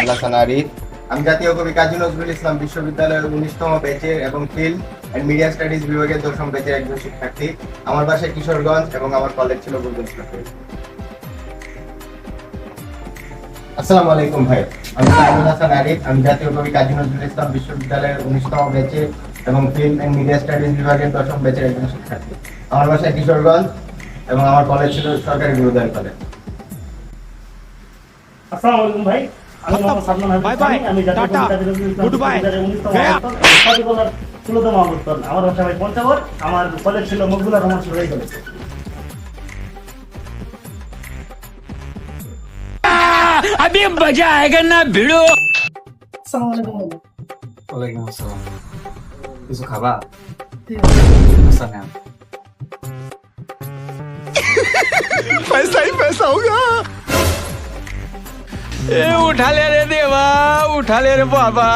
মোহাম্মদ হাসান আরিফ। আমি জাতীয় কবি কাজী নজরুল ইসলাম বিশ্ববিদ্যালয়ের 19তম ব্যাচের এবং ফিল্ম এন্ড মিডিয়া স্টাডিজ বিভাগের 10ম ব্যাচের একজন শিক্ষার্থী। আমার বাসা কিশোরগঞ্জ এবং আমার কলেজ ছিল গুলশান কলেজ। আসসালামু আলাইকুম ভাই, আমি মোহাম্মদ হাসান আরিফ। আমি জাতীয় কবি কাজী নজরুল ইসলাম বিশ্ববিদ্যালয়ের 19তম ব্যাচের এবং ফিল্ম এন্ড মিডিয়া স্টাডিজ বিভাগের 10ম ব্যাচের একজন শিক্ষার্থী। আমার বাসা কিশোরগঞ্জ এবং আমার কলেজ ছিল সরকারি গুরুদয় কলেজ। আসসালামু আলাইকুম ভাই, আমি মোহাম্মদ সাদমান হাবিব। আমি জাতীয় কবি কাজী নজরুল ইসলাম বিশ্ববিদ্যালয়ের 19তম বর্ষের 16তম আবর্তন। আমার বাসা ভাই পঞ্চগড়, আমার কলেজ ছিল মকবুলা রহমান সরকারি কলেজ। अभी मजा आएगा ना भिड़ो। আসসালামু আলাইকুম। ওয়ালাইকুম আসসালাম। কিছু খাবা? আচ্ছা না। पैसा ही पैसा होगा। ए उठा ले रे देवा, उठा ले रे बाबा।